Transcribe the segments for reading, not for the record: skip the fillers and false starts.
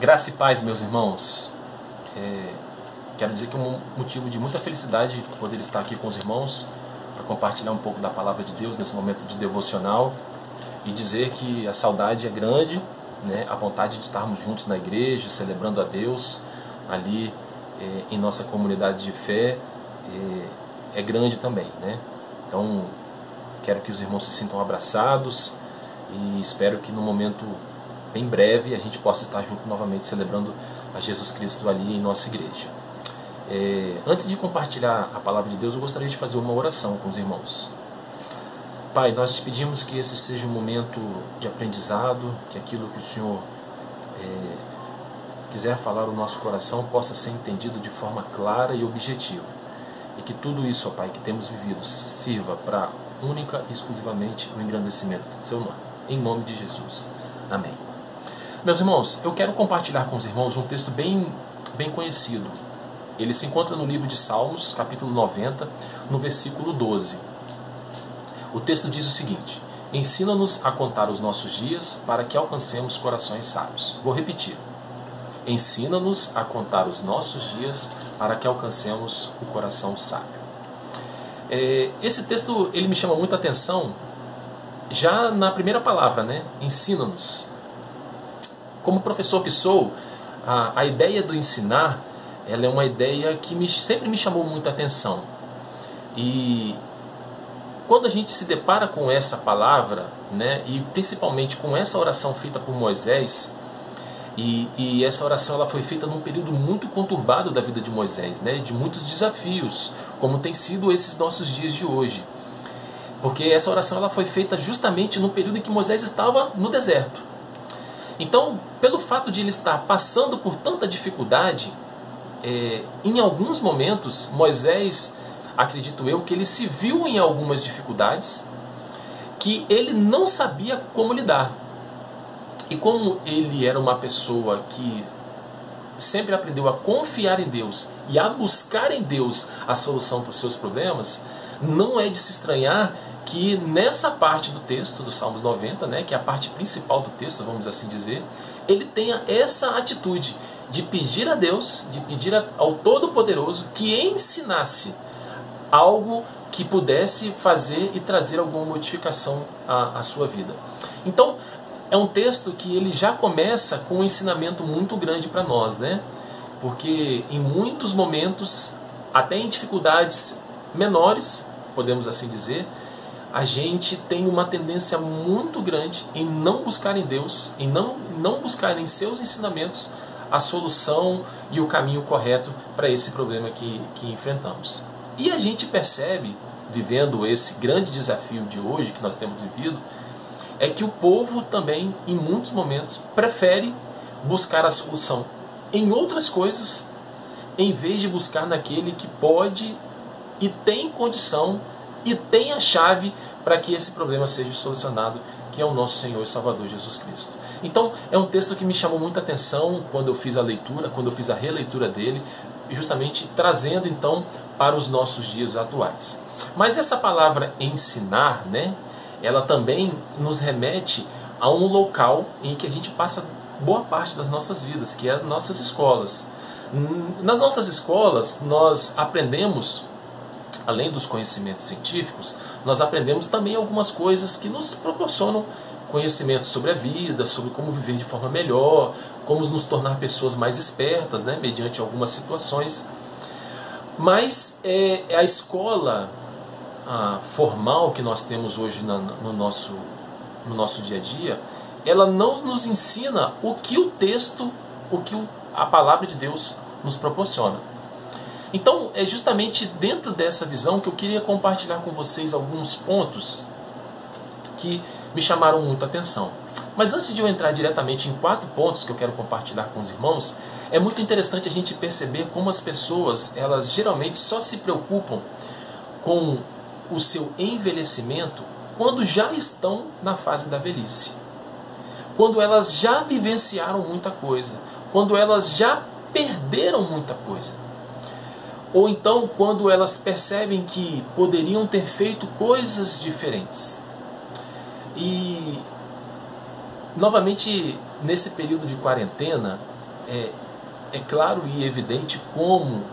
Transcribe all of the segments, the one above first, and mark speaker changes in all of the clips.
Speaker 1: Graça e paz, meus irmãos. Quero dizer que é um motivo de muita felicidade poder estar aqui com os irmãos para compartilhar um pouco da palavra de Deus nesse momento de devocional e dizer que a saudade é grande, né? A vontade de estarmos juntos na igreja, celebrando a Deus ali em nossa comunidade de fé é grande também, né? Então, quero que os irmãos se sintam abraçados e espero que no momento bem breve a gente possa estar junto novamente celebrando a Jesus Cristo ali em nossa igreja. Antes de compartilhar a palavra de Deus, eu gostaria de fazer uma oração com os irmãos. Pai, nós te pedimos que esse seja um momento de aprendizado, que aquilo que o Senhor quiser falar no nosso coração possa ser entendido de forma clara e objetiva. E que tudo isso, ó Pai, que temos vivido sirva para única e exclusivamente o engrandecimento do Seu nome. Em nome de Jesus. Amém. Meus irmãos, eu quero compartilhar com os irmãos um texto bem conhecido. Ele se encontra no livro de Salmos, capítulo 90, no versículo 12. O texto diz o seguinte: ensina-nos a contar os nossos dias para que alcancemos corações sábios. Vou repetir. Ensina-nos a contar os nossos dias para que alcancemos o coração sábio. Esse texto ele me chama muita atenção já na primeira palavra, né? Ensina-nos. Como professor que sou, a ideia do ensinar, ela é uma ideia que sempre me chamou muita atenção. E quando a gente se depara com essa palavra, né, e principalmente com essa oração feita por Moisés, e essa oração ela foi feita num período muito conturbado da vida de Moisés, né, de muitos desafios, como tem sido esses nossos dias de hoje. Porque essa oração ela foi feita justamente no período em que Moisés estava no deserto. Então, pelo fato de ele estar passando por tanta dificuldade, em alguns momentos, Moisés, acredito eu, que ele se viu em algumas dificuldades que ele não sabia como lidar. E como ele era uma pessoa que sempre aprendeu a confiar em Deus e a buscar em Deus a solução para os seus problemas, não é de se estranhar que nessa parte do texto, do Salmos 90, né, que é a parte principal do texto, vamos assim dizer, ele tenha essa atitude de pedir a Deus, de pedir ao Todo-Poderoso que ensinasse algo que pudesse fazer e trazer alguma modificação à sua vida. Então, é um texto que ele já começa com um ensinamento muito grande para nós, né? Porque em muitos momentos, até em dificuldades menores, podemos assim dizer, a gente tem uma tendência muito grande em não buscar em Deus, em não buscar em seus ensinamentos a solução e o caminho correto para esse problema que enfrentamos. E a gente percebe, vivendo esse grande desafio de hoje que nós temos vivido, é que o povo também, em muitos momentos, prefere buscar a solução em outras coisas, em vez de buscar naquele que pode e tem condição e tem a chave para que esse problema seja solucionado, que é o nosso Senhor e Salvador Jesus Cristo. Então, é um texto que me chamou muita atenção quando eu fiz a leitura, quando eu fiz a releitura dele, justamente trazendo então para os nossos dias atuais. Mas essa palavra ensinar, né, ela também nos remete a um local em que a gente passa boa parte das nossas vidas, que é as nossas escolas. Nas nossas escolas, nós aprendemos, além dos conhecimentos científicos, nós aprendemos também algumas coisas que nos proporcionam conhecimento sobre a vida, sobre como viver de forma melhor, como nos tornar pessoas mais espertas, né, mediante algumas situações. Mas a escola formal que nós temos hoje no nosso dia a dia, ela não nos ensina o que o texto, a palavra de Deus nos proporciona. Então, é justamente dentro dessa visão que eu queria compartilhar com vocês alguns pontos que me chamaram muito a atenção. Mas antes de eu entrar diretamente em 4 pontos que eu quero compartilhar com os irmãos, é muito interessante a gente perceber como as pessoas, elas geralmente só se preocupam com o seu envelhecimento quando já estão na fase da velhice. Quando elas já vivenciaram muita coisa, quando elas já perderam muita coisa. Ou então quando elas percebem que poderiam ter feito coisas diferentes. E novamente nesse período de quarentena, é claro e evidente como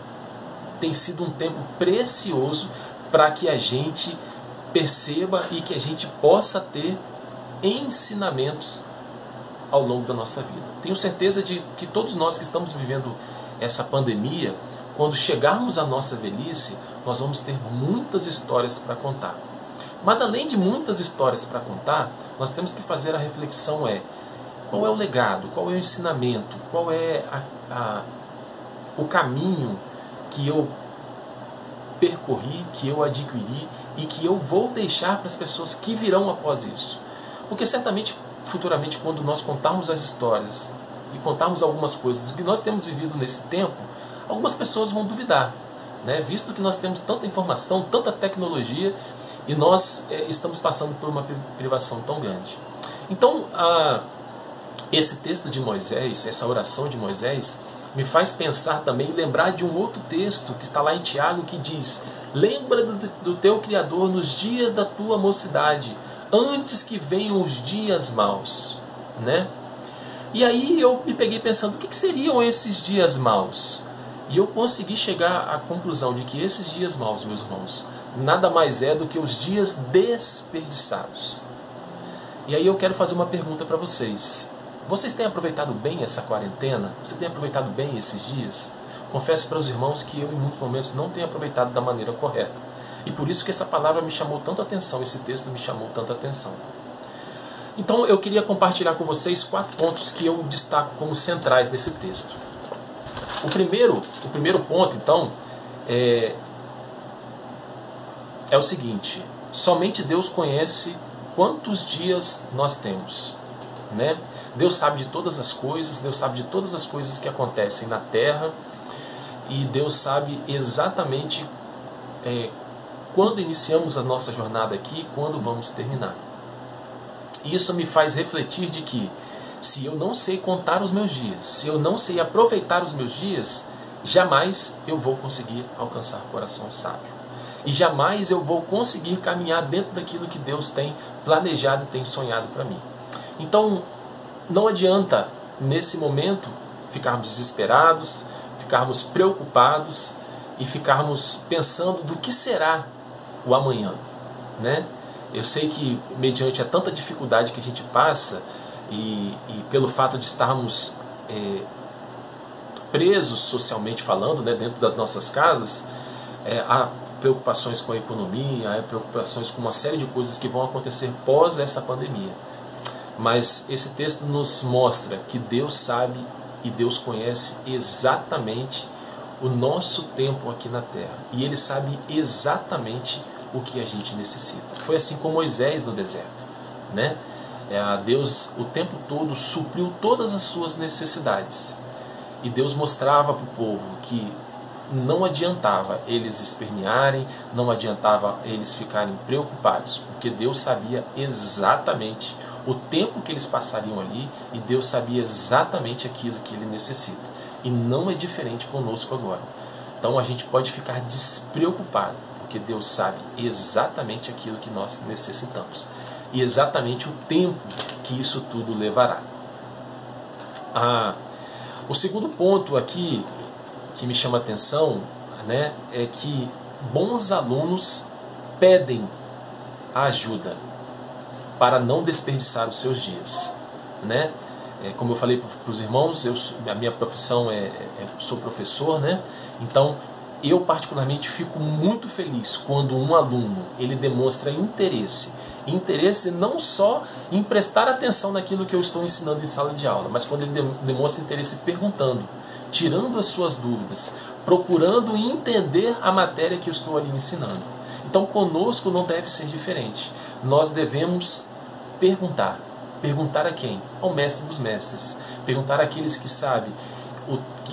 Speaker 1: tem sido um tempo precioso para que a gente perceba e que a gente possa ter ensinamentos ao longo da nossa vida. Tenho certeza de que todos nós que estamos vivendo essa pandemia, quando chegarmos à nossa velhice, nós vamos ter muitas histórias para contar. Mas além de muitas histórias para contar, nós temos que fazer a reflexão qual é o legado, qual é o ensinamento, qual é o caminho que eu percorri, que eu adquiri e que eu vou deixar para as pessoas que virão após isso. Porque certamente, futuramente, quando nós contarmos as histórias e contarmos algumas coisas que nós temos vivido nesse tempo, algumas pessoas vão duvidar, né? Visto que nós temos tanta informação, tanta tecnologia e nós estamos passando por uma privação tão grande. Então, esse texto de Moisés, essa oração de Moisés, me faz pensar também e lembrar de um outro texto que está lá em Tiago, que diz: lembra do teu Criador nos dias da tua mocidade, antes que venham os dias maus, né? E aí eu me peguei pensando, o que seriam esses dias maus? E eu consegui chegar à conclusão de que esses dias maus, meus irmãos, nada mais é do que os dias desperdiçados. E aí eu quero fazer uma pergunta para vocês. Vocês têm aproveitado bem essa quarentena? Você tem aproveitado bem esses dias? Confesso para os irmãos que eu em muitos momentos não tenho aproveitado da maneira correta. E por isso que essa palavra me chamou tanta atenção, esse texto me chamou tanta atenção. Então eu queria compartilhar com vocês 4 pontos que eu destaco como centrais nesse texto. O primeiro ponto, então, é o seguinte: somente Deus conhece quantos dias nós temos, né? Deus sabe de todas as coisas, Deus sabe de todas as coisas que acontecem na terra, e Deus sabe exatamente quando iniciamos a nossa jornada aqui e quando vamos terminar. Isso me faz refletir de que, se eu não sei contar os meus dias, se eu não sei aproveitar os meus dias, jamais eu vou conseguir alcançar o coração sábio. E jamais eu vou conseguir caminhar dentro daquilo que Deus tem planejado e tem sonhado para mim. Então, não adianta, nesse momento, ficarmos desesperados, ficarmos preocupados e ficarmos pensando do que será o amanhã, né? Eu sei que, mediante a tanta dificuldade que a gente passa e pelo fato de estarmos presos socialmente falando, né, dentro das nossas casas, há preocupações com a economia, há preocupações com uma série de coisas que vão acontecer pós essa pandemia. Mas esse texto nos mostra que Deus sabe e Deus conhece exatamente o nosso tempo aqui na terra. E Ele sabe exatamente o que a gente necessita. Foi assim com Moisés no deserto, né? Deus o tempo todo supriu todas as suas necessidades. E Deus mostrava para o povo que não adiantava eles espernearem, não adiantava eles ficarem preocupados, porque Deus sabia exatamente o tempo que eles passariam ali, e Deus sabia exatamente aquilo que Ele necessita. E não é diferente conosco agora. Então a gente pode ficar despreocupado, porque Deus sabe exatamente aquilo que nós necessitamos e exatamente o tempo que isso tudo levará. O segundo ponto aqui que me chama a atenção, né, é que bons alunos pedem a ajuda para não desperdiçar os seus dias, né? Como eu falei para os irmãos, a minha profissão sou professor, né? Então eu particularmente fico muito feliz quando um aluno ele demonstra interesse não só em prestar atenção naquilo que eu estou ensinando em sala de aula, mas quando ele demonstra interesse perguntando, tirando as suas dúvidas, procurando entender a matéria que eu estou ali ensinando. Então conosco não deve ser diferente. Nós devemos perguntar. Perguntar a quem? Ao mestre dos mestres. Perguntar àqueles que sabem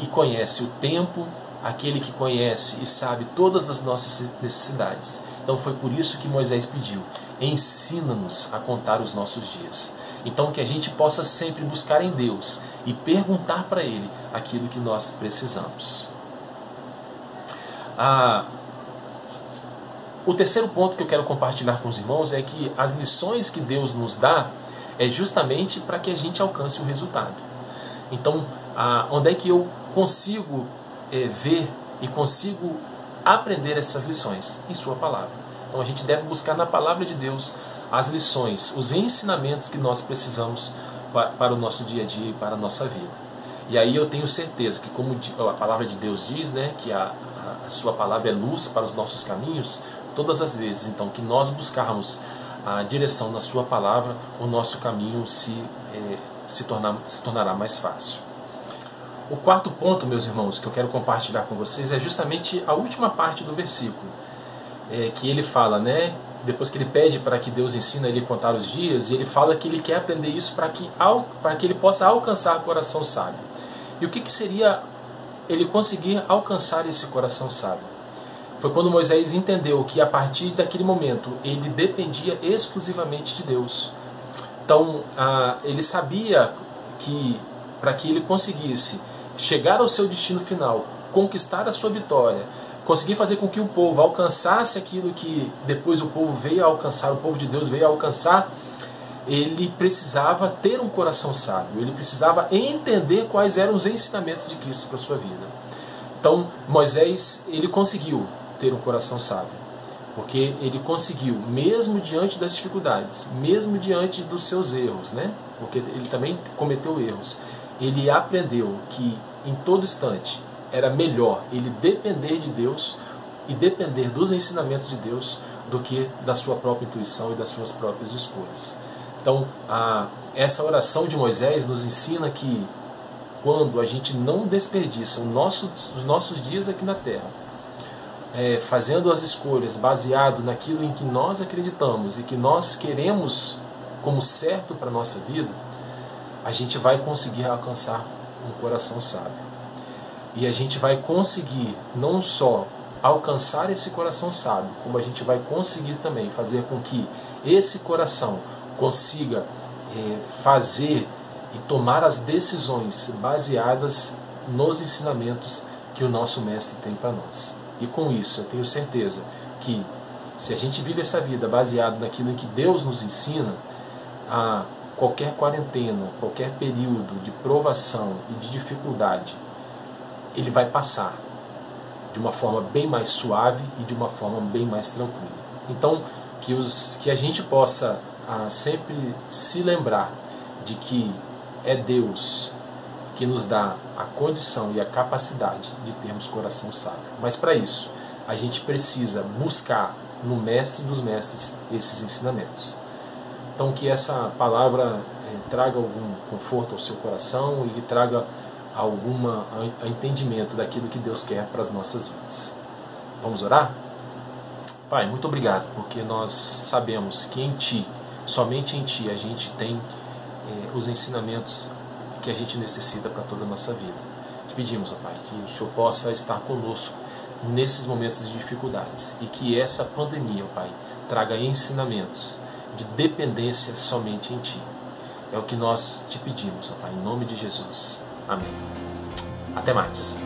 Speaker 1: e conhecem o tempo, aquele que conhece e sabe todas as nossas necessidades. Então foi por isso que Moisés pediu: ensina-nos a contar os nossos dias. Então que a gente possa sempre buscar em Deus e perguntar para Ele aquilo que nós precisamos. O terceiro ponto que eu quero compartilhar com os irmãos é que as lições que Deus nos dá é justamente para que a gente alcance o resultado. Então, onde é que eu consigo ver e consigo aprender essas lições? Em sua palavra. Então a gente deve buscar na palavra de Deus as lições, os ensinamentos que nós precisamos para o nosso dia a dia e para a nossa vida. E aí eu tenho certeza que, como a palavra de Deus diz, né, que a sua palavra é luz para os nossos caminhos, todas as vezes então que nós buscarmos a direção na sua palavra, o nosso caminho se tornará mais fácil. O quarto ponto, meus irmãos, que eu quero compartilhar com vocês é justamente a última parte do versículo, que ele fala, né, depois que ele pede para que Deus ensine ele a contar os dias, e ele fala que ele quer aprender isso para que ele possa alcançar o coração sábio. E o que seria ele conseguir alcançar esse coração sábio? Foi quando Moisés entendeu que a partir daquele momento ele dependia exclusivamente de Deus. Então ele sabia que para que ele conseguisse chegar ao seu destino final, conquistar a sua vitória, conseguir fazer com que o povo alcançasse aquilo que depois o povo veio a alcançar, o povo de Deus veio a alcançar, ele precisava ter um coração sábio, ele precisava entender quais eram os ensinamentos de Cristo para a sua vida. Então Moisés, ele conseguiu ter um coração sábio, porque ele conseguiu, mesmo diante das dificuldades, mesmo diante dos seus erros, né? Porque ele também cometeu erros, ele aprendeu que em todo instante era melhor ele depender de Deus e depender dos ensinamentos de Deus do que da sua própria intuição e das suas próprias escolhas. Então, essa oração de Moisés nos ensina que quando a gente não desperdiça os nossos dias aqui na terra, fazendo as escolhas baseado naquilo em que nós acreditamos e que nós queremos como certo para a nossa vida, a gente vai conseguir alcançar um coração sábio. E a gente vai conseguir não só alcançar esse coração sábio, como a gente vai conseguir também fazer com que esse coração consiga fazer e tomar as decisões baseadas nos ensinamentos que o nosso Mestre tem para nós. E com isso eu tenho certeza que se a gente vive essa vida baseado naquilo que Deus nos ensina, qualquer quarentena, qualquer período de provação e de dificuldade, ele vai passar de uma forma bem mais suave e de uma forma bem mais tranquila. Então, que a gente possa sempre se lembrar de que é Deus que nos dá a condição e a capacidade de termos coração sábio. Mas para isso, a gente precisa buscar no Mestre dos Mestres esses ensinamentos. Então que essa palavra traga algum conforto ao seu coração e traga algum entendimento daquilo que Deus quer para as nossas vidas. Vamos orar? Pai, muito obrigado, porque nós sabemos que em Ti, somente em Ti, a gente tem os ensinamentos que a gente necessita para toda a nossa vida. Te pedimos, ó Pai, que o Senhor possa estar conosco nesses momentos de dificuldades e que essa pandemia, ó Pai, traga ensinamentos de dependência somente em Ti. É o que nós te pedimos, ó Pai, em nome de Jesus. Amém. Até mais.